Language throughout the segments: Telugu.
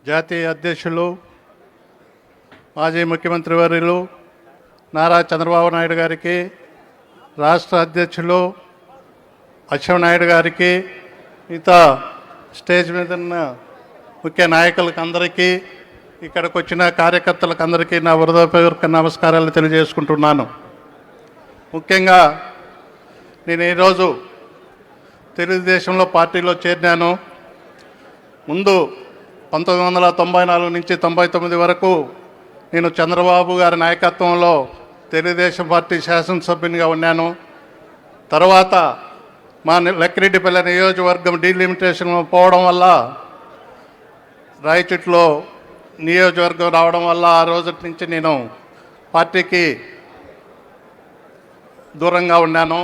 జాతీయ అధ్యక్షులు మాజీ ముఖ్యమంత్రి వర్యులు నారా చంద్రబాబు నాయుడు గారికి, రాష్ట్ర అధ్యక్షులు అచ్చెన్నాయుడు గారికి, మిగతా స్టేజ్ మీద ఉన్న ముఖ్య నాయకులకు అందరికీ, ఇక్కడికి వచ్చిన కార్యకర్తలకు అందరికీ నా హృదయపూర్వక నమస్కారాలు తెలియజేసుకుంటున్నాను. ముఖ్యంగా నేను ఈరోజు తెలుగుదేశంలో పార్టీలో చేరినాను. ముందు 1994 నుంచి 99 వరకు నేను చంద్రబాబు గారి నాయకత్వంలో తెలుగుదేశం పార్టీ శాసనసభ్యునిగా ఉన్నాను. తర్వాత మా లక్కిరెడ్డిపల్లి నియోజకవర్గం డీలిమిటేషన్ పోవడం వల్ల రాయచోటిలో నియోజకవర్గం రావడం వల్ల ఆ రోజు నుంచి నేను పార్టీకి దూరంగా ఉన్నాను.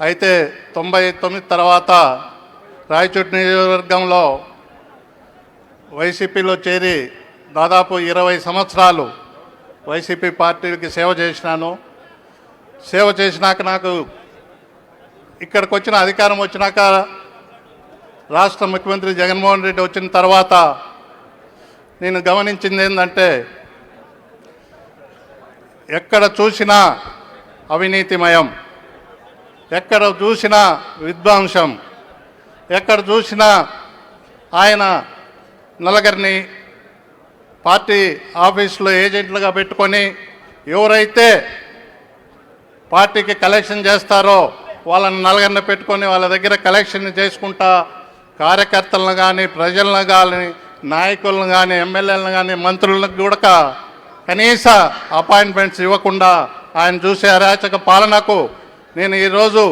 అయితే 99 తర్వాత రాయచోటి నియోజకవర్గంలో వైసీపీలో చేరి దాదాపు 20 సంవత్సరాలు వైసీపీ పార్టీకి సేవ చేసినాను. సేవ చేసినాక నాకు ఇక్కడికి వచ్చిన అధికారం వచ్చినాక రాష్ట్ర ముఖ్యమంత్రి జగన్మోహన్ రెడ్డి వచ్చిన తర్వాత నేను గమనించింది ఏంటంటే, ఎక్కడ చూసినా అవినీతిమయం, ఎక్కడ చూసినా విధ్వంసం, ఎక్కడ చూసినా ఆయన నలుగురిని పార్టీ ఆఫీసులో ఏజెంట్లుగా పెట్టుకొని ఎవరైతే పార్టీకి కలెక్షన్ చేస్తారో వాళ్ళని నలుగురిని పెట్టుకొని వాళ్ళ దగ్గర కలెక్షన్ చేసుకుంటా కార్యకర్తలను కానీ, ప్రజలను కానీ, నాయకులను కానీ, ఎమ్మెల్యేలను కానీ, మంత్రులకు కూడా కనీస అపాయింట్మెంట్స్ ఇవ్వకుండా ఆయన చూసే అరాచక పాలనకు నేను ఈరోజు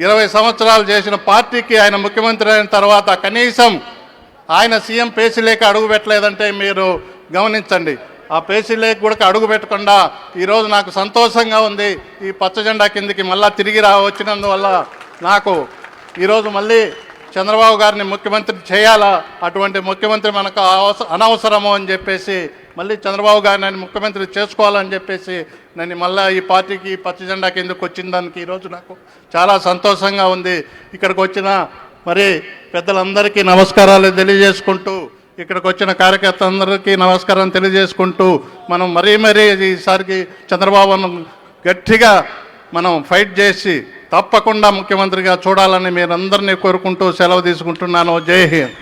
20 సంవత్సరాలు చేసిన పార్టీకి ఆయన ముఖ్యమంత్రి అయిన తర్వాత కనీసం ఆయన సీఎం పేసీలేక అడుగు పెట్టలేదంటే మీరు గమనించండి. ఆ పేసీలేక కూడా అడుగు పెట్టకుండా ఈరోజు నాకు సంతోషంగా ఉంది. ఈ పచ్చ జెండా కిందికి మళ్ళీ తిరిగి వచ్చినందువల్ల నాకు ఈరోజు మళ్ళీ చంద్రబాబు గారిని ముఖ్యమంత్రి చేయాలా, అటువంటి ముఖ్యమంత్రి మనకు అనవసరము అని చెప్పేసి మళ్ళీ చంద్రబాబు గారిని ముఖ్యమంత్రి చేసుకోవాలని చెప్పేసి నేను మళ్ళీ ఈ పార్టీకి పచ్చ జెండా కిందకు వచ్చిన దానికి ఈరోజు నాకు చాలా సంతోషంగా ఉంది. ఇక్కడికి వచ్చిన మరి పెద్దలందరికీ నమస్కారాలు తెలియజేసుకుంటూ, ఇక్కడికి వచ్చిన కార్యకర్తలందరికీ నమస్కారం తెలియజేసుకుంటూ, మనం మరీ ఈసారికి చంద్రబాబును గట్టిగా మనం ఫైట్ చేసి తప్పకుండా ముఖ్యమంత్రిగా చూడాలని మీరందరినీ కోరుకుంటూ సెలవు తీసుకుంటున్నాను. జై హింద్.